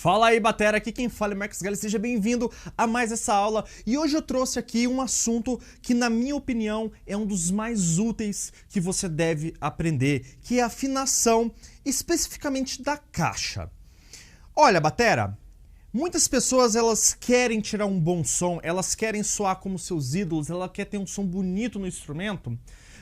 Fala aí, batera, aqui quem fala é Marcos Galli, seja bem-vindo a mais essa aula. E hoje eu trouxe aqui um assunto que, na minha opinião, é um dos mais úteis que você deve aprender, que é a afinação, especificamente da caixa. Olha, batera, muitas pessoas elas querem tirar um bom som, elas querem soar como seus ídolos, ela quer ter um som bonito no instrumento,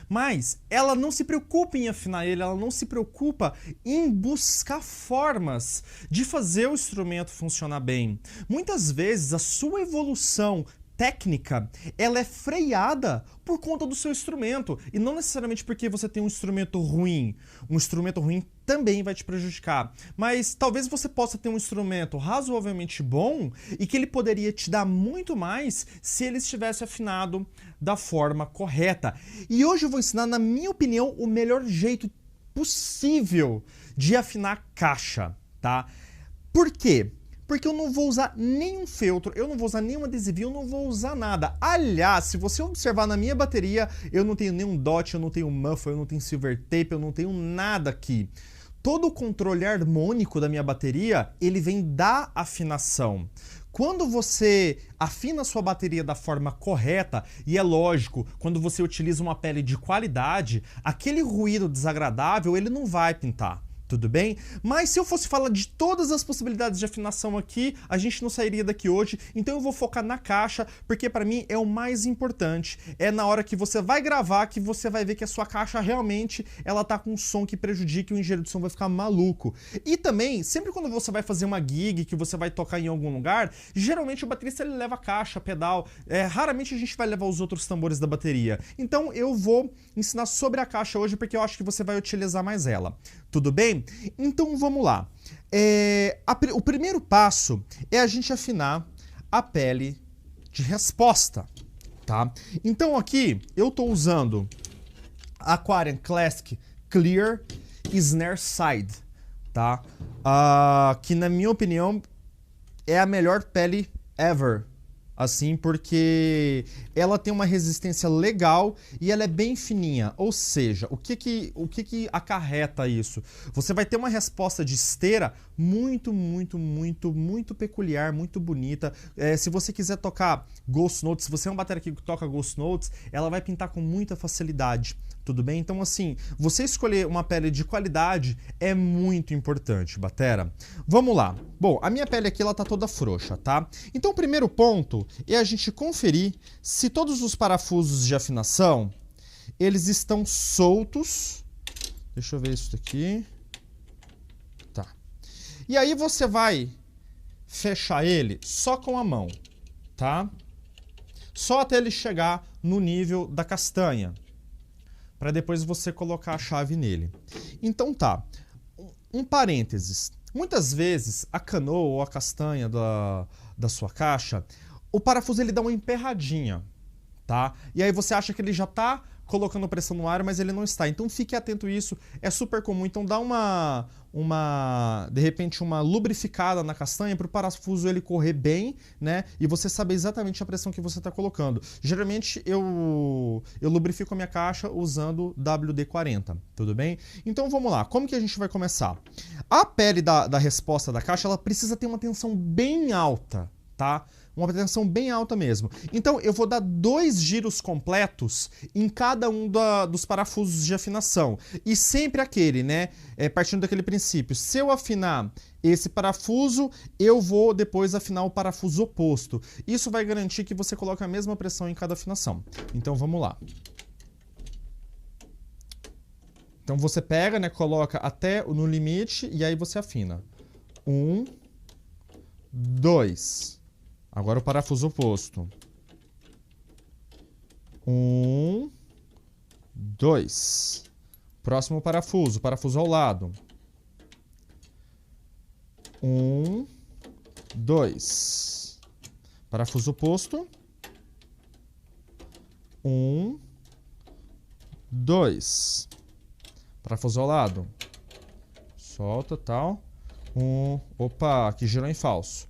mas ela não se preocupa em afinar ele, ela não se preocupa em buscar formas de fazer o instrumento funcionar bem. Muitas vezes a sua evolução técnica, ela é freada por conta do seu instrumento, e não necessariamente porque você tem um instrumento ruim. Um instrumento ruim também vai te prejudicar, mas talvez você possa ter um instrumento razoavelmente bom e que ele poderia te dar muito mais se ele estivesse afinado da forma correta. E hoje eu vou ensinar, na minha opinião, o melhor jeito possível de afinar a caixa, tá? Por quê? Porque eu não vou usar nenhum feltro, eu não vou usar nenhum adesivinho, eu não vou usar nada. Aliás, se você observar na minha bateria, eu não tenho nenhum dot, eu não tenho muffler, eu não tenho silver tape, eu não tenho nada aqui. Todo o controle harmônico da minha bateria, ele vem da afinação. Quando você afina a sua bateria da forma correta, e é lógico, quando você utiliza uma pele de qualidade, aquele ruído desagradável, ele não vai pintar. Tudo bem? Mas se eu fosse falar de todas as possibilidades de afinação aqui, a gente não sairia daqui hoje, então eu vou focar na caixa, porque para mim é o mais importante. É na hora que você vai gravar que você vai ver que a sua caixa realmente ela tá com um som que prejudica e o engenheiro de som vai ficar maluco. E também, sempre quando você vai fazer uma gig, que você vai tocar em algum lugar, geralmente o baterista ele leva a caixa, pedal, raramente a gente vai levar os outros tambores da bateria. Então eu vou ensinar sobre a caixa hoje, porque eu acho que você vai utilizar mais ela. Tudo bem? Então vamos lá. O primeiro passo é a gente afinar a pele de resposta, tá? Então aqui eu estou usando Aquarium Classic Clear Snare Side, tá? Que na minha opinião é a melhor pele ever. Assim, porque ela tem uma resistência legal e ela é bem fininha. Ou seja, o que acarreta isso? Você vai ter uma resposta de esteira muito peculiar, muito bonita. Se você quiser tocar Ghost Notes, se você é um batera que toca Ghost Notes, ela vai pintar com muita facilidade. Tudo bem? Então, assim, você escolher uma pele de qualidade é muito importante, batera. Vamos lá. Bom, a minha pele aqui, ela tá toda frouxa, tá? Então, o primeiro ponto é a gente conferir se todos os parafusos de afinação, eles estão soltos. Deixa eu ver isso aqui. Tá. E aí você vai fechar ele só com a mão, tá? Só até ele chegar no nível da castanha, para depois você colocar a chave nele. Então tá, um parênteses. Muitas vezes a canoa ou a castanha da sua caixa, o parafuso ele dá uma emperradinha, tá? E aí você acha que ele já tá colocando pressão no ar, mas ele não está. Então fique atento a isso, é super comum. Então dá de repente uma lubrificada na castanha para o parafuso ele correr bem, né? E você saber exatamente a pressão que você está colocando. Geralmente eu lubrifico a minha caixa usando WD-40, tudo bem? Então vamos lá, como que a gente vai começar? A pele da resposta da caixa, ela precisa ter uma tensão bem alta, tá? Uma tensão bem alta mesmo. Então eu vou dar 2 giros completos em cada um dos parafusos de afinação. E sempre aquele, né? Partindo daquele princípio. Se eu afinar esse parafuso, eu vou depois afinar o parafuso oposto. Isso vai garantir que você coloque a mesma pressão em cada afinação. Então vamos lá. Então você pega, né? Coloca até no limite e aí você afina. 1, 2. Agora o parafuso oposto. 1, 2. Próximo parafuso, parafuso ao lado. 1, 2. Parafuso oposto. 1, 2. Parafuso ao lado. Solta, tal. Opa, aqui girou em falso.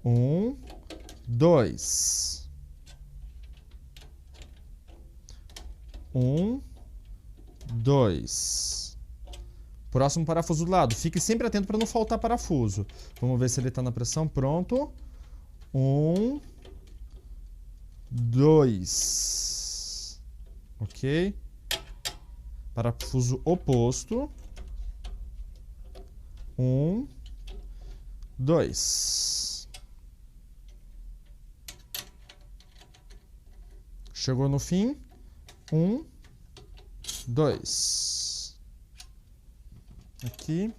1, 2. 1, 2. Próximo parafuso do lado. Fique sempre atento para não faltar parafuso. Vamos ver se ele está na pressão. Pronto. 1, 2. Ok. Parafuso oposto. 1, 2. Chegou no fim. 1, 2. Aqui.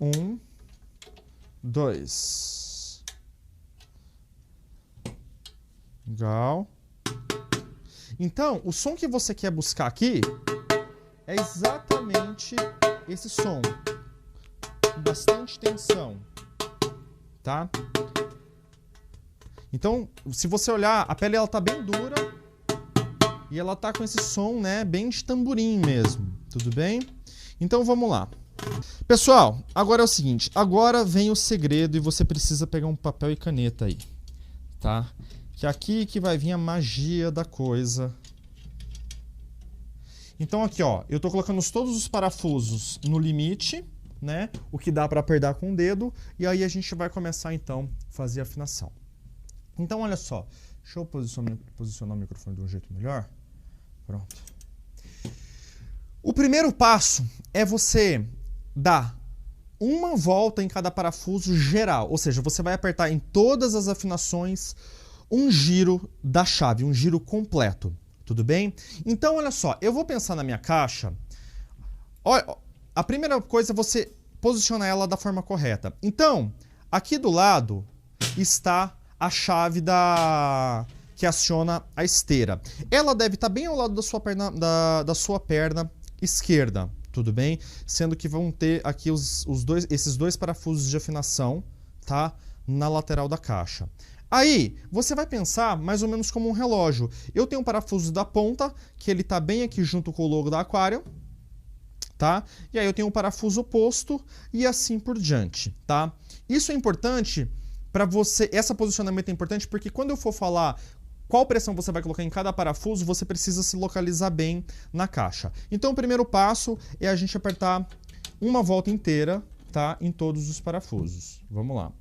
1, 2. Legal. Então, o som que você quer buscar aqui é exatamente esse som. Com bastante tensão. Tá? Então, se você olhar, a pele ela tá bem dura e ela tá com esse som, né, bem de tamborim mesmo. Tudo bem? Então, vamos lá. Pessoal, agora é o seguinte, agora vem o segredo e você precisa pegar um papel e caneta aí, tá? Que é aqui que vai vir a magia da coisa. Então aqui, ó, eu tô colocando todos os parafusos no limite, né? O que dá para apertar com o dedo, e aí a gente vai começar então a fazer a afinação. Então olha só, deixa eu posicionar o microfone de um jeito melhor. Pronto. O primeiro passo é você dar uma volta em cada parafuso geral, ou seja, você vai apertar em todas as afinações um giro da chave, um giro completo, tudo bem? Então, olha só, eu vou pensar na minha caixa. Olha, a primeira coisa é você posicionar ela da forma correta. Então, aqui do lado está a chave que aciona a esteira. Ela deve estar bem ao lado da sua perna, da sua perna esquerda, tudo bem? Sendo que vão ter aqui esses dois parafusos de afinação, tá? Na lateral da caixa. Aí, você vai pensar mais ou menos como um relógio. Eu tenho um parafuso da ponta, que ele tá bem aqui junto com o logo da Aquarium, tá? E aí eu tenho um parafuso oposto e assim por diante, tá? Isso é importante para você, esse posicionamento é importante porque quando eu for falar qual pressão você vai colocar em cada parafuso, você precisa se localizar bem na caixa. Então o primeiro passo é a gente apertar uma volta inteira, tá? Em todos os parafusos. Vamos lá.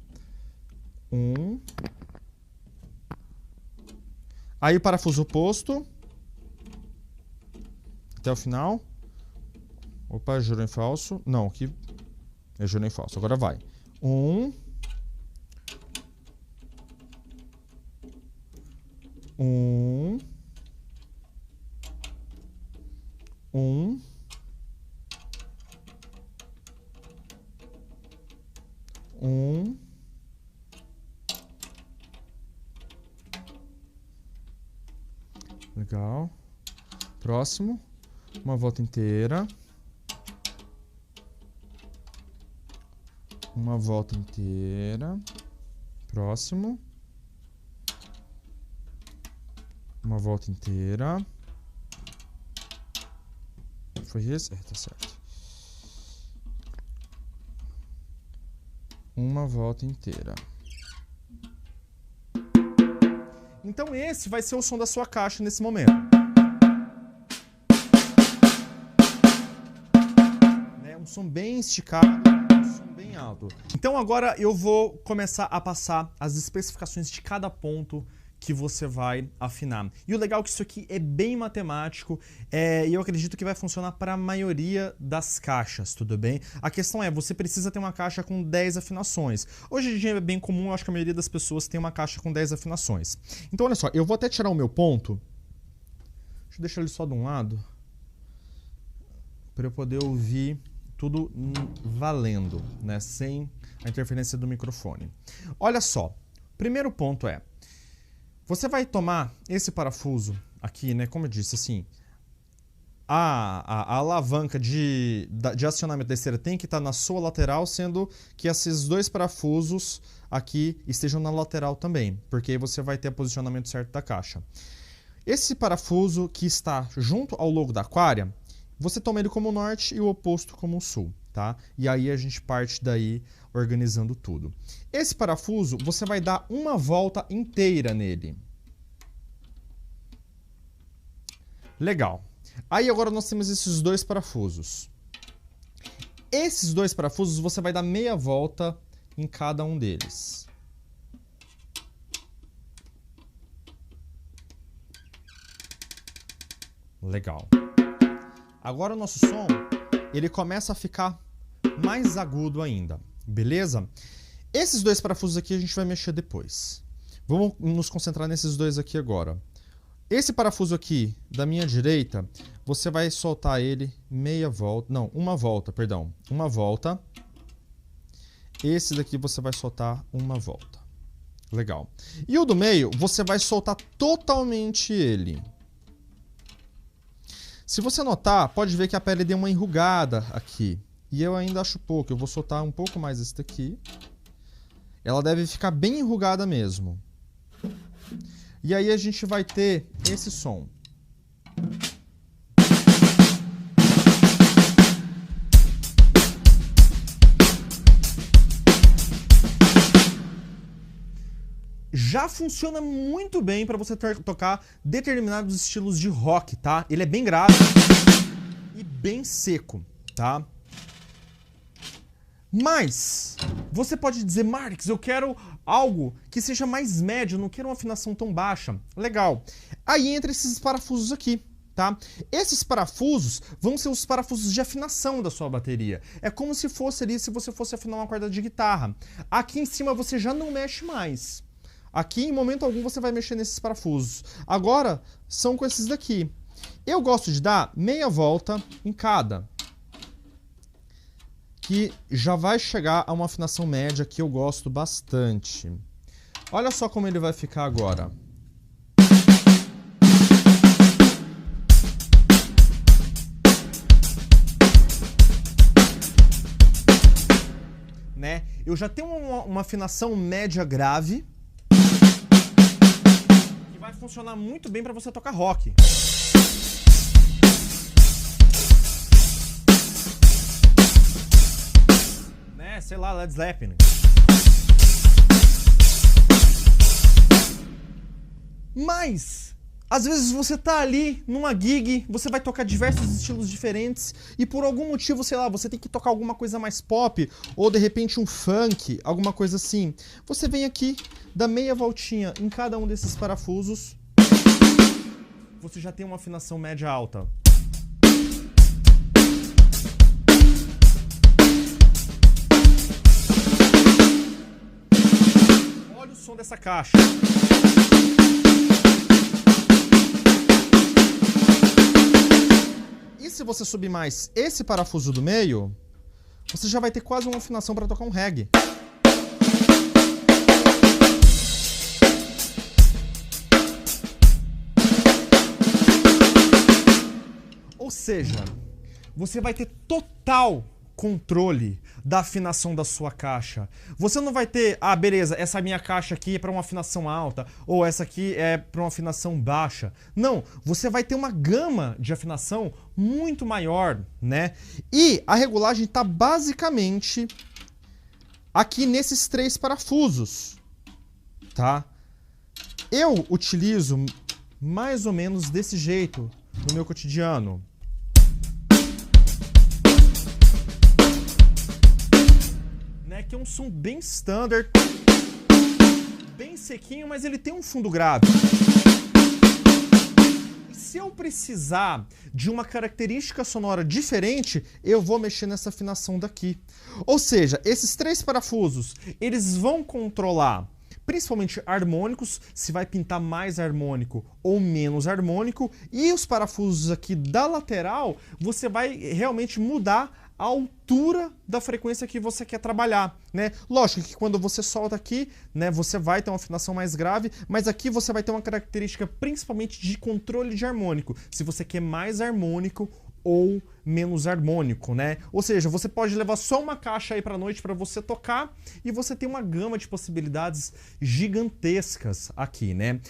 1. Aí parafuso oposto. Até o final. Opa, jurou em falso. Não, aqui é jurou em falso. Agora vai. 1. 1. 1. 1. Legal. Próximo. Uma volta inteira. Uma volta inteira. Próximo. Uma volta inteira. Foi esse? É, tá certo. Uma volta inteira. Então esse vai ser o som da sua caixa nesse momento. É um som bem esticado, um som bem alto. Então agora eu vou começar a passar as especificações de cada ponto que você vai afinar. E o legal é que isso aqui é bem matemático e eu acredito que vai funcionar para a maioria das caixas, tudo bem? A questão é, você precisa ter uma caixa com 10 afinações. Hoje em dia é bem comum, eu acho que a maioria das pessoas tem uma caixa com 10 afinações. Então olha só, eu vou até tirar o meu ponto. Deixa eu deixar ele só de um lado, para eu poder ouvir tudo valendo, né? Sem a interferência do microfone. Olha só, primeiro ponto é, você vai tomar esse parafuso aqui, né? Como eu disse, assim, a alavanca de acionamento da esteira tem que estar na sua lateral, sendo que esses dois parafusos aqui estejam na lateral também, porque aí você vai ter o posicionamento certo da caixa. Esse parafuso que está junto ao logo da Aquarium, você toma ele como norte e o oposto como sul, tá? E aí a gente parte daí organizando tudo. Esse parafuso, você vai dar uma volta inteira nele. Legal. Aí agora nós temos esses dois parafusos. Esses dois parafusos você vai dar meia volta em cada um deles. Legal. Agora o nosso som, ele começa a ficar mais agudo ainda, beleza? Esses dois parafusos aqui a gente vai mexer depois. Vamos nos concentrar nesses dois aqui agora. Esse parafuso aqui da minha direita, você vai soltar ele meia volta, não, uma volta, perdão, uma volta. Esse daqui você vai soltar uma volta. Legal. E o do meio, você vai soltar totalmente ele. Se você notar, pode ver que a pele deu uma enrugada aqui. E eu ainda acho pouco, eu vou soltar um pouco mais esse daqui. Ela deve ficar bem enrugada mesmo. E aí a gente vai ter esse som. Já funciona muito bem para você tocar determinados estilos de rock, tá? Ele é bem grave e bem seco, tá? Mas você pode dizer, Marques, eu quero algo que seja mais médio, eu não quero uma afinação tão baixa. Legal. Aí entra esses parafusos aqui, tá? Esses parafusos vão ser os parafusos de afinação da sua bateria. É como se fosse ali, se você fosse afinar uma corda de guitarra. Aqui em cima você já não mexe mais. Aqui, em momento algum, você vai mexer nesses parafusos. Agora, são com esses daqui. Eu gosto de dar meia volta em cada, que já vai chegar a uma afinação média que eu gosto bastante. Olha só como ele vai ficar agora. Né? Eu já tenho uma afinação média grave, que vai funcionar muito bem para você tocar rock. Sei lá, Led Zeppelin. Mas, às vezes você tá ali numa gig, você vai tocar diversos estilos diferentes e por algum motivo, sei lá, você tem que tocar alguma coisa mais pop ou de repente um funk, alguma coisa assim. Você vem aqui, dá meia voltinha em cada um desses parafusos, você já tem uma afinação média alta. Olha o som dessa caixa. E se você subir mais esse parafuso do meio, você já vai ter quase uma afinação para tocar um reggae. Ou seja, você vai ter total controle da afinação da sua caixa. Você não vai ter, ah, beleza, essa minha caixa aqui é para uma afinação alta, ou essa aqui é para uma afinação baixa. Não, você vai ter uma gama de afinação muito maior, né? E a regulagem está basicamente aqui nesses três parafusos, tá? Eu utilizo mais ou menos desse jeito no meu cotidiano. Que é um som bem standard, bem sequinho, mas ele tem um fundo grave. E se eu precisar de uma característica sonora diferente, eu vou mexer nessa afinação daqui. Ou seja, esses três parafusos, eles vão controlar principalmente harmônicos, se vai pintar mais harmônico ou menos harmônico, e os parafusos aqui da lateral, você vai realmente mudar a altura da frequência que você quer trabalhar, né? Lógico que quando você solta aqui, né, você vai ter uma afinação mais grave, mas aqui você vai ter uma característica principalmente de controle de harmônico, se você quer mais harmônico ou menos harmônico, né? Ou seja, você pode levar só uma caixa aí pra noite para você tocar e você tem uma gama de possibilidades gigantescas aqui, né?